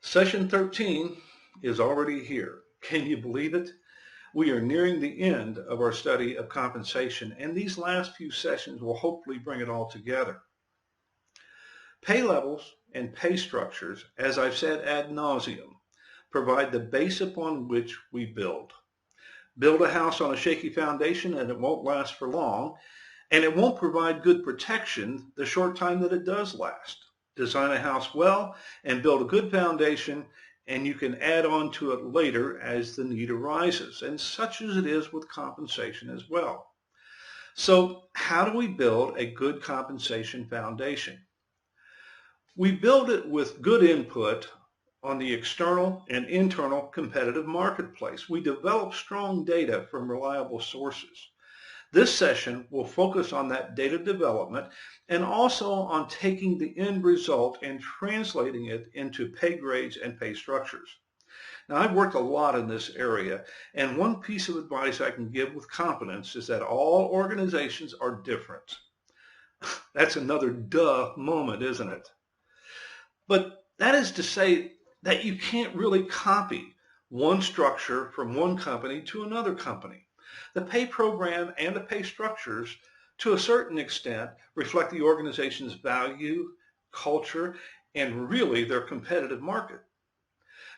Session 13 is already here. Can you believe it? We are nearing the end of our study of compensation, and these last few sessions will hopefully bring it all together. Pay levels and pay structures, as I've said ad nauseum, provide the base upon which we build. Build a house on a shaky foundation and it won't last for long, and it won't provide good protection the short time that it does last. Design a house well and build a good foundation, and you can add on to it later as the need arises, and such as it is with compensation as well. So how do we build a good compensation foundation? We build it with good input on the external and internal competitive marketplace. We develop strong data from reliable sources. This session will focus on that data development and also on taking the end result and translating it into pay grades and pay structures. Now, I've worked a lot in this area, and one piece of advice I can give with confidence is that all organizations are different. That's another duh moment, isn't it? But that is to say that you can't really copy one structure from one company to another company. The pay program and the pay structures, to a certain extent, reflect the organization's value, culture, and really their competitive market.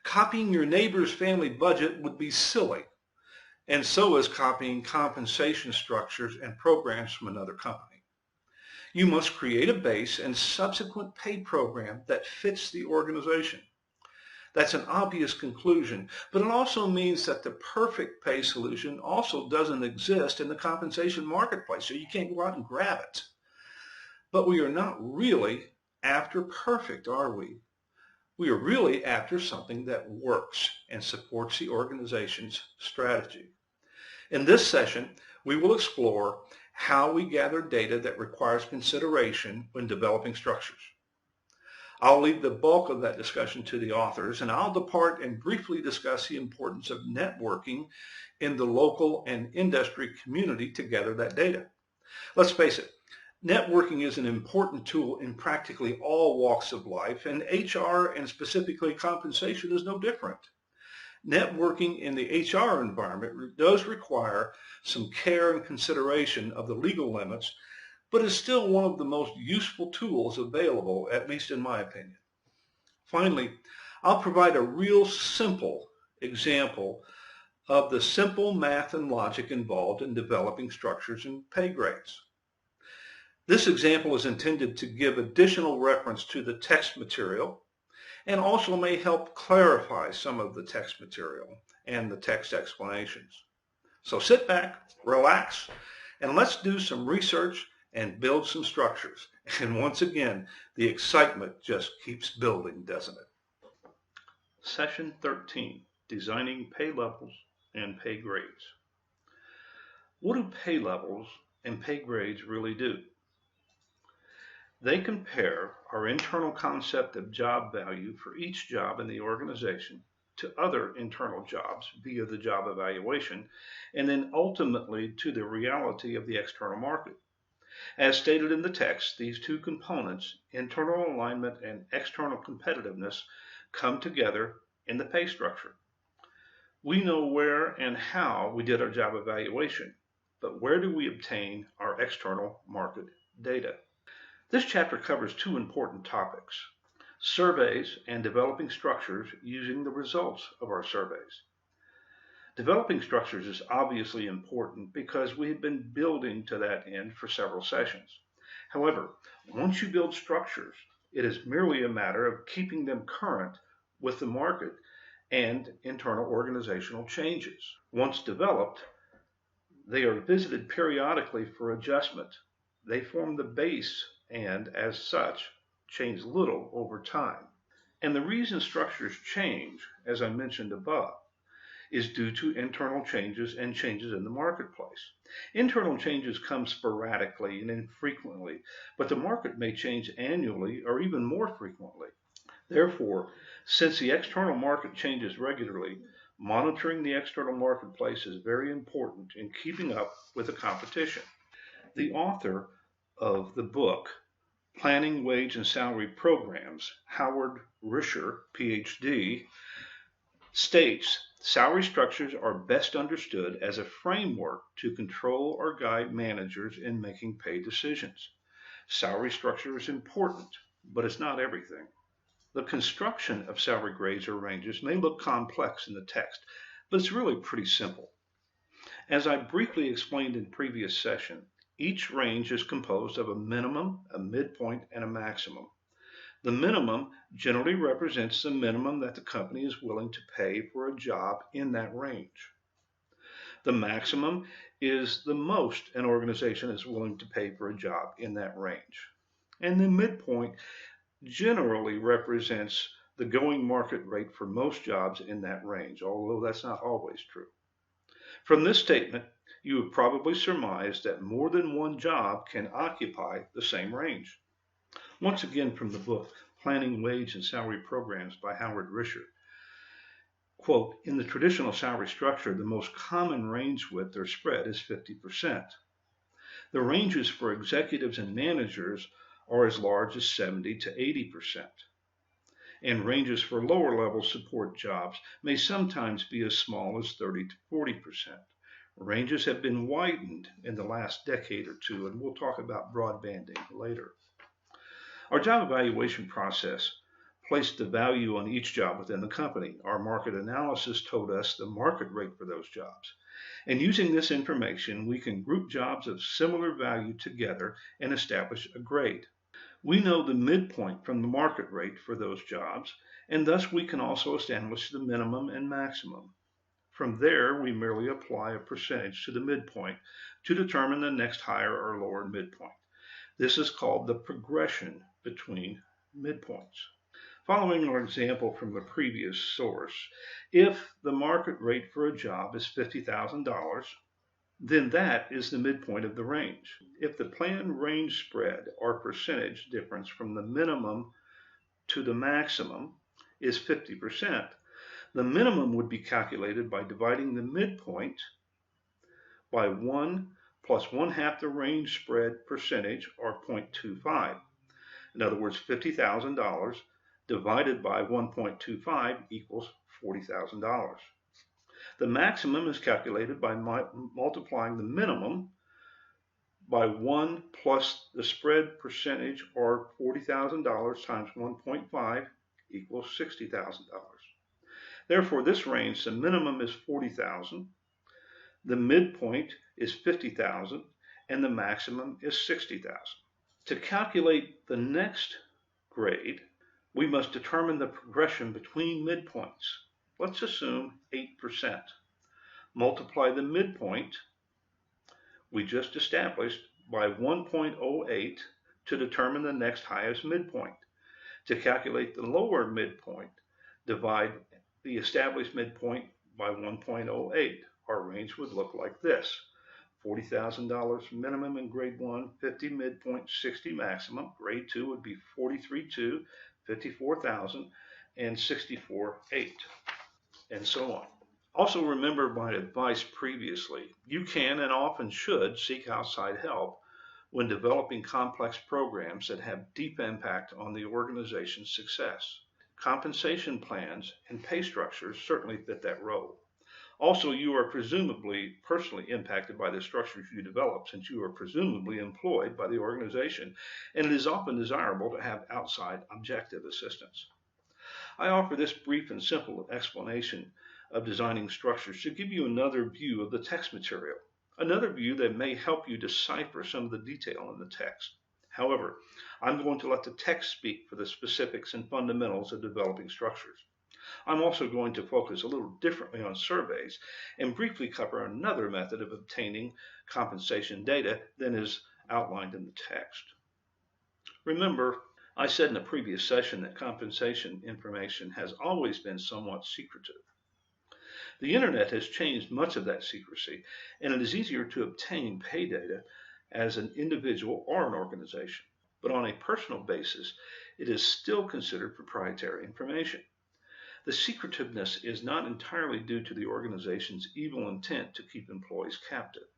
Copying your neighbor's family budget would be silly, and so is copying compensation structures and programs from another company. You must create a base and subsequent pay program that fits the organization. That's an obvious conclusion, but it also means that the perfect pay solution also doesn't exist in the compensation marketplace, so you can't go out and grab it. But we are not really after perfect, are we? We are really after something that works and supports the organization's strategy. In this session, we will explore how we gather data that requires consideration when developing structures. I'll leave the bulk of that discussion to the authors, and I'll depart and briefly discuss the importance of networking in the local and industry community to gather that data. Let's face it, networking is an important tool in practically all walks of life, and HR and specifically compensation is no different. Networking in the HR environment does require some care and consideration of the legal limits, but is still one of the most useful tools available, at least in my opinion. Finally, I'll provide a real simple example of the simple math and logic involved in developing structures and pay grades. This example is intended to give additional reference to the text material and also may help clarify some of the text material and the text explanations. So sit back, relax, and let's do some research and build some structures. And once again, the excitement just keeps building, doesn't it? Session 13, Designing Pay Levels and Pay Grades. What do pay levels and pay grades really do? They compare our internal concept of job value for each job in the organization to other internal jobs via the job evaluation, and then ultimately to the reality of the external market. As stated in the text, these two components, internal alignment and external competitiveness, come together in the pay structure. We know where and how we did our job evaluation, but where do we obtain our external market data? This chapter covers two important topics: surveys and developing structures using the results of our surveys. Developing structures is obviously important because we have been building to that end for several sessions. However, once you build structures, it is merely a matter of keeping them current with the market and internal organizational changes. Once developed, they are visited periodically for adjustment. They form the base and, as such, change little over time. And the reason structures change, as I mentioned above, is due to internal changes and changes in the marketplace. Internal changes come sporadically and infrequently, but the market may change annually or even more frequently. Therefore, since the external market changes regularly, monitoring the external marketplace is very important in keeping up with the competition. The author of the book, Planning Wage and Salary Programs, Howard Risher, PhD, states salary structures are best understood as a framework to control or guide managers in making pay decisions. Salary structure is important, but it's not everything. The construction of salary grades or ranges may look complex in the text, but it's really pretty simple. As I briefly explained in previous session, each range is composed of a minimum, a midpoint, and a maximum. The minimum generally represents the minimum that the company is willing to pay for a job in that range. The maximum is the most an organization is willing to pay for a job in that range. And the midpoint generally represents the going market rate for most jobs in that range, although that's not always true. From this statement, you have probably surmised that more than one job can occupy the same range. Once again from the book, Planning Wage and Salary Programs by Howard Risher. Quote, in the traditional salary structure, the most common range width or spread is 50%. The ranges for executives and managers are as large as 70 to 80%. And ranges for lower level support jobs may sometimes be as small as 30 to 40%. Ranges have been widened in the last decade or two, and we'll talk about broadbanding later. Our job evaluation process placed the value on each job within the company. Our market analysis told us the market rate for those jobs. And using this information, we can group jobs of similar value together and establish a grade. We know the midpoint from the market rate for those jobs, and thus we can also establish the minimum and maximum. From there, we merely apply a percentage to the midpoint to determine the next higher or lower midpoint. This is called the progression between midpoints. Following our example from the previous source, if the market rate for a job is $50,000, then that is the midpoint of the range. If the planned range spread or percentage difference from the minimum to the maximum is 50%, the minimum would be calculated by dividing the midpoint by 1 plus 1/2 the range spread percentage, or 0.25. In other words, $50,000 divided by 1.25 equals $40,000. The maximum is calculated by multiplying the minimum by 1 plus the spread percentage, or $40,000 times 1.5 equals $60,000. Therefore, this range, the minimum is $40,000, the midpoint is $50,000, and the maximum is $60,000. To calculate the next grade, we must determine the progression between midpoints. Let's assume 8%. Multiply the midpoint we just established by 1.08 to determine the next highest midpoint. To calculate the lower midpoint, divide the established midpoint by 1.08. Our range would look like this. $40,000 minimum in grade 1, 50 midpoint, 60 maximum. Grade 2 would be 43.2, 54,000, and 64.8, and so on. Also remember my advice previously. You can and often should seek outside help when developing complex programs that have deep impact on the organization's success. Compensation plans and pay structures certainly fit that role. Also, you are presumably personally impacted by the structures you develop, since you are presumably employed by the organization, and it is often desirable to have outside objective assistance. I offer this brief and simple explanation of designing structures to give you another view of the text material, another view that may help you decipher some of the detail in the text. However, I'm going to let the text speak for the specifics and fundamentals of developing structures. I'm also going to focus a little differently on surveys and briefly cover another method of obtaining compensation data than is outlined in the text. Remember, I said in a previous session that compensation information has always been somewhat secretive. The internet has changed much of that secrecy, and it is easier to obtain pay data as an individual or an organization. But on a personal basis, it is still considered proprietary information. The secretiveness is not entirely due to the organization's evil intent to keep employees captive.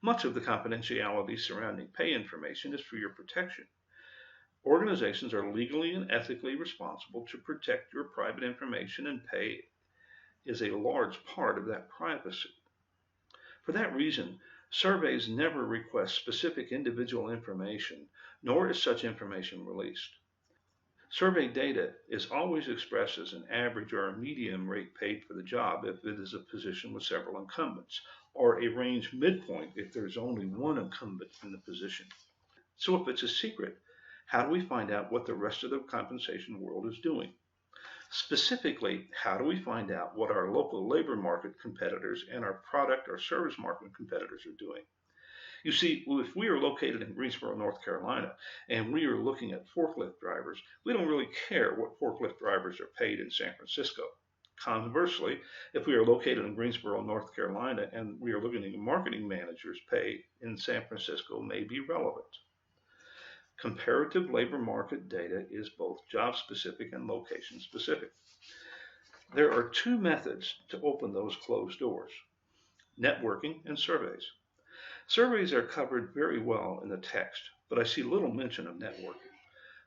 Much of the confidentiality surrounding pay information is for your protection. Organizations are legally and ethically responsible to protect your private information, and pay is a large part of that privacy. For that reason, surveys never request specific individual information, nor is such information released. Survey data is always expressed as an average or a median rate paid for the job if it is a position with several incumbents, or a range midpoint if there is only one incumbent in the position. So if it's a secret, how do we find out what the rest of the compensation world is doing? Specifically, how do we find out what our local labor market competitors and our product or service market competitors are doing? You see, if we are located in Greensboro, North Carolina, and we are looking at forklift drivers, we don't really care what forklift drivers are paid in San Francisco. Conversely, if we are located in Greensboro, North Carolina, and we are looking at marketing managers' pay in San Francisco may be relevant. Comparative labor market data is both job specific and location specific. There are two methods to open those closed doors: networking and surveys. Surveys are covered very well in the text, but I see little mention of networking.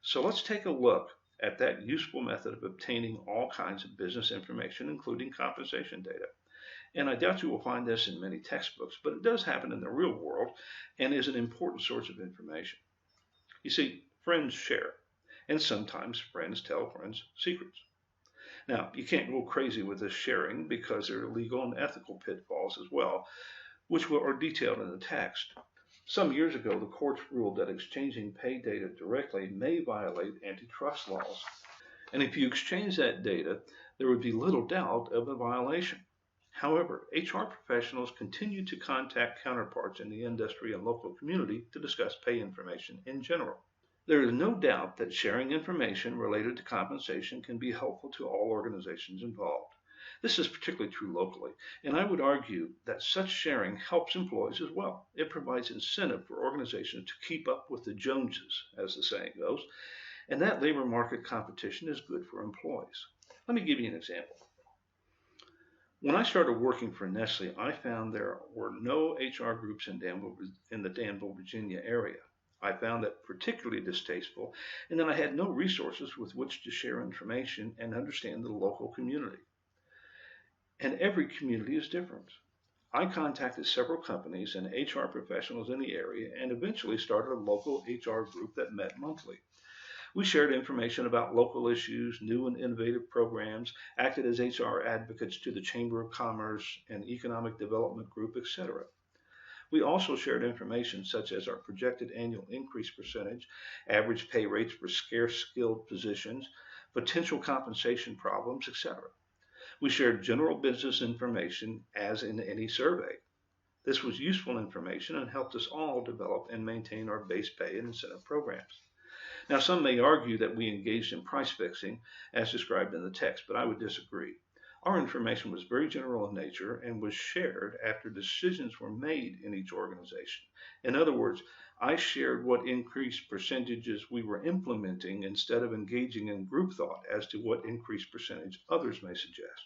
So let's take a look at that useful method of obtaining all kinds of business information, including compensation data. And I doubt you will find this in many textbooks, but it does happen in the real world and is an important source of information. You see, friends share, and sometimes friends tell friends secrets. Now, you can't go crazy with this sharing because there are legal and ethical pitfalls as well, which are detailed in the text. Some years ago, the courts ruled that exchanging pay data directly may violate antitrust laws. And if you exchange that data, there would be little doubt of a violation. However, HR professionals continue to contact counterparts in the industry and local community to discuss pay information in general. There is no doubt that sharing information related to compensation can be helpful to all organizations involved. This is particularly true locally, and I would argue that such sharing helps employees as well. It provides incentive for organizations to keep up with the Joneses, as the saying goes, and that labor market competition is good for employees. Let me give you an example. When I started working for Nestle, I found there were no HR groups in the Danville, Virginia area. I found that particularly distasteful, and then I had no resources with which to share information and understand the local community. And every community is different. I contacted several companies and HR professionals in the area and eventually started a local HR group that met monthly. We shared information about local issues, new and innovative programs, acted as HR advocates to the Chamber of Commerce and Economic Development Group, etc. We also shared information such as our projected annual increase percentage, average pay rates for scarce skilled positions, potential compensation problems, etc. We shared general business information as in any survey. This was useful information and helped us all develop and maintain our base pay and incentive programs. Now, some may argue that we engaged in price fixing as described in the text, but I would disagree. Our information was very general in nature and was shared after decisions were made in each organization. In other words, I shared what increased percentages we were implementing instead of engaging in group thought as to what increased percentage others may suggest.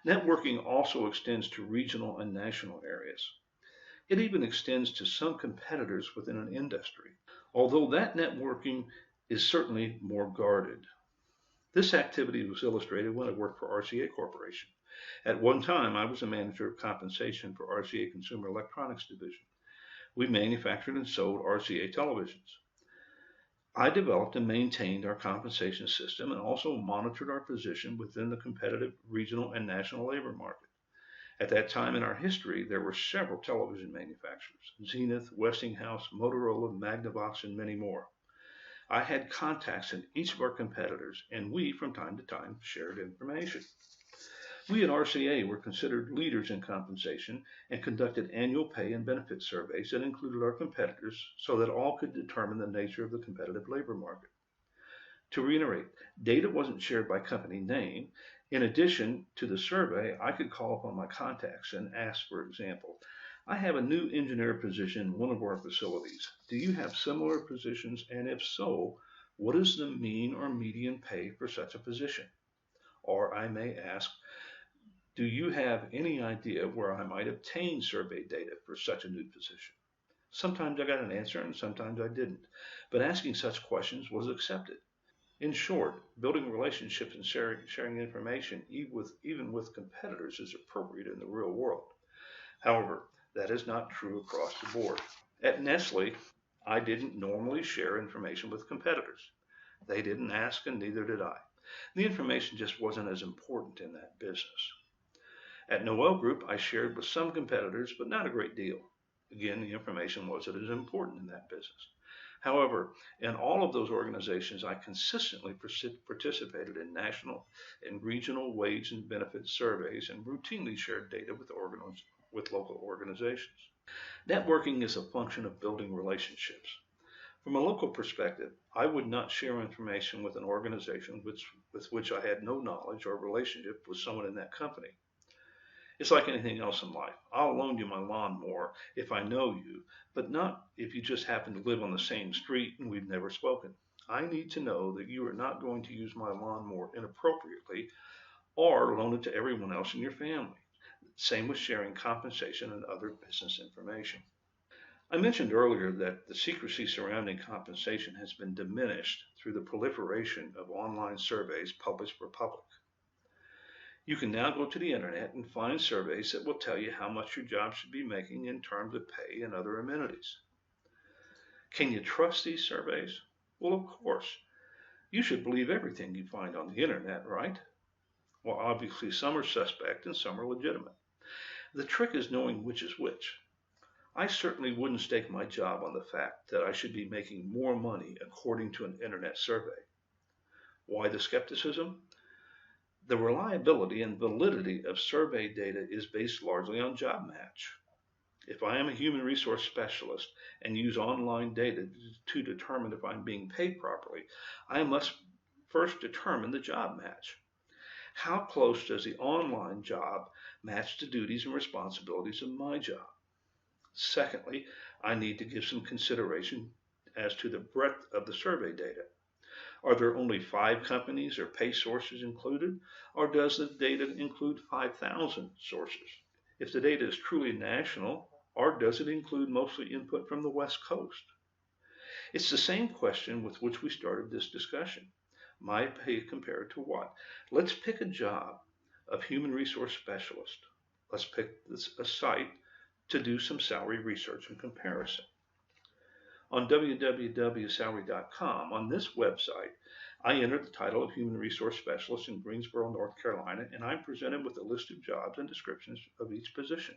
Networking also extends to regional and national areas. It even extends to some competitors within an industry, although that networking is certainly more guarded. This activity was illustrated when I worked for RCA Corporation. At one time, I was a manager of compensation for RCA Consumer Electronics Division. We manufactured and sold RCA televisions. I developed and maintained our compensation system and also monitored our position within the competitive regional and national labor market. At that time in our history, there were several television manufacturers: Zenith, Westinghouse, Motorola, Magnavox, and many more. I had contacts in each of our competitors, and we, from time to time, shared information. We at RCA were considered leaders in compensation and conducted annual pay and benefit surveys that included our competitors so that all could determine the nature of the competitive labor market. To reiterate, data wasn't shared by company name. In addition to the survey, I could call upon my contacts and ask, for example, I have a new engineer position in one of our facilities. Do you have similar positions? And if so, what is the mean or median pay for such a position? Or I may ask, do you have any idea where I might obtain survey data for such a new position? Sometimes I got an answer and sometimes I didn't, but asking such questions was accepted. In short, building relationships and sharing information, even with competitors, is appropriate in the real world. However, that is not true across the board. At Nestle, I didn't normally share information with competitors. They didn't ask, and neither did I. The information just wasn't as important in that business. At Noel Group, I shared with some competitors, but not a great deal. Again, the information wasn't as important in that business. However, in all of those organizations, I consistently participated in national and regional wage and benefit surveys and routinely shared data with local organizations. Networking is a function of building relationships. From a local perspective, I would not share information with an organization with which I had no knowledge or relationship with someone in that company. It's like anything else in life. I'll loan you my lawnmower if I know you, but not if you just happen to live on the same street and we've never spoken. I need to know that you are not going to use my lawnmower inappropriately or loan it to everyone else in your family. Same with sharing compensation and other business information. I mentioned earlier that the secrecy surrounding compensation has been diminished through the proliferation of online surveys published for public. You can now go to the internet and find surveys that will tell you how much your job should be making in terms of pay and other amenities. Can you trust these surveys? Well, of course. You should believe everything you find on the internet, right? Well, obviously some are suspect and some are legitimate. The trick is knowing which is which. I certainly wouldn't stake my job on the fact that I should be making more money according to an internet survey. Why the skepticism? The reliability and validity of survey data is based largely on job match. If I am a human resource specialist and use online data to determine if I'm being paid properly, I must first determine the job match. How close does the online job match the duties and responsibilities of my job? Secondly, I need to give some consideration as to the breadth of the survey data. Are there only 5 companies or pay sources included, or does the data include 5,000 sources? If the data is truly national, or does it include mostly input from the West Coast? It's the same question with which we started this discussion. My pay compared to what? Let's pick a job of human resource specialist. Let's pick a site to do some salary research and comparison. On www.salary.com, on this website, I enter the title of Human Resource Specialist in Greensboro, North Carolina, and I'm presented with a list of jobs and descriptions of each position.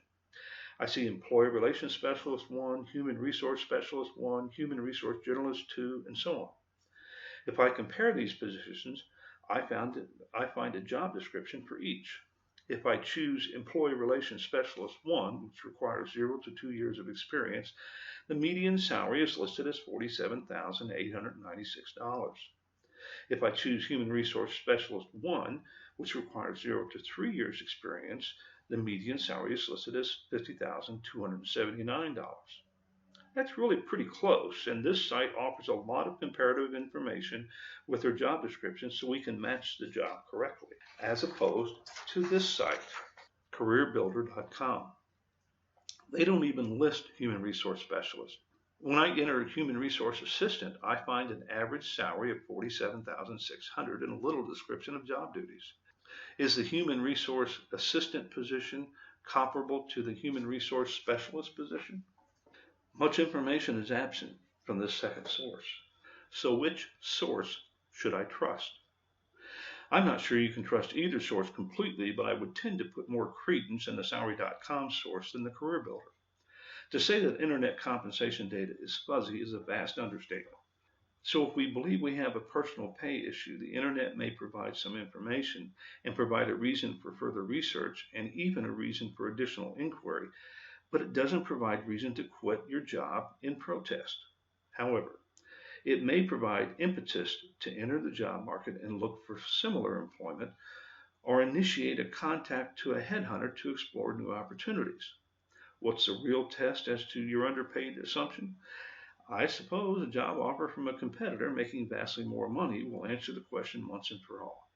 I see Employee Relations Specialist 1, Human Resource Specialist 1, Human Resource Generalist 2, and so on. If I compare these positions, I find a job description for each. If I choose Employee Relations Specialist 1, which requires 0 to 2 years of experience, the median salary is listed as $47,896. If I choose Human Resource Specialist 1, which requires 0 to 3 years experience, the median salary is listed as $50,279. That's really pretty close, and this site offers a lot of comparative information with their job description so we can match the job correctly, as opposed to this site, careerbuilder.com. They don't even list human resource specialist. When I enter human resource assistant, I find an average salary of $47,600 and a little description of job duties. Is the human resource assistant position comparable to the human resource specialist position? Much information is absent from this second source. So which source should I trust? I'm not sure you can trust either source completely, but I would tend to put more credence in the salary.com source than the career builder. To say that internet compensation data is fuzzy is a vast understatement. So if we believe we have a personal pay issue, the internet may provide some information and provide a reason for further research and even a reason for additional inquiry, but it doesn't provide reason to quit your job in protest. However, it may provide impetus to enter the job market and look for similar employment or initiate a contact to a headhunter to explore new opportunities. What's the real test as to your underpaid assumption? I suppose a job offer from a competitor making vastly more money will answer the question once and for all.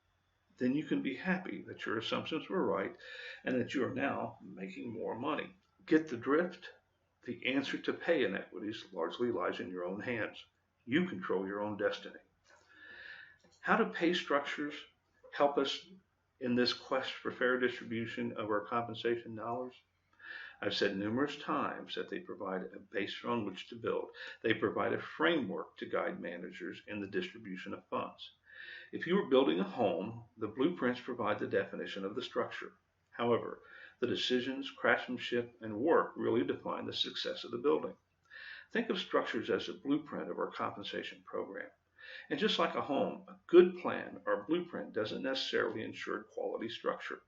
Then you can be happy that your assumptions were right and that you are now making more money. Get the drift? The answer to pay inequities largely lies in your own hands. You control your own destiny. How do pay structures help us in this quest for fair distribution of our compensation dollars? I've said numerous times that they provide a base on which to build. They provide a framework to guide managers in the distribution of funds. If you are building a home, the blueprints provide the definition of the structure. However, the decisions, craftsmanship, and work really define the success of the building. Think of structures as a blueprint of our compensation program. And just like a home, a good plan or blueprint doesn't necessarily ensure quality structure.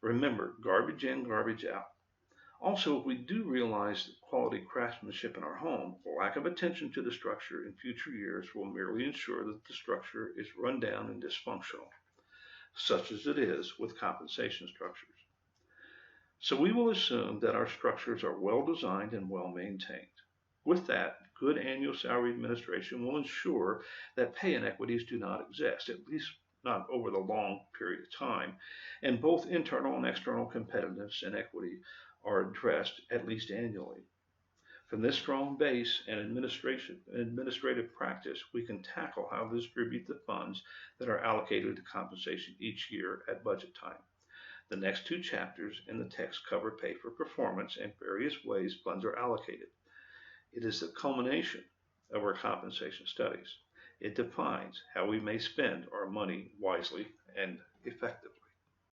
Remember, garbage in, garbage out. Also, if we do realize quality craftsmanship in our home, lack of attention to the structure in future years will merely ensure that the structure is run down and dysfunctional, such as it is with compensation structures. So we will assume that our structures are well designed and well maintained. With that, good annual salary administration will ensure that pay inequities do not exist, at least not over the long period of time, and both internal and external competitiveness and equity are addressed at least annually. From this strong base and administrative practice, we can tackle how to distribute the funds that are allocated to compensation each year at budget time. The next two chapters in the text cover pay for performance and various ways funds are allocated. It is the culmination of our compensation studies. It defines how we may spend our money wisely and effectively.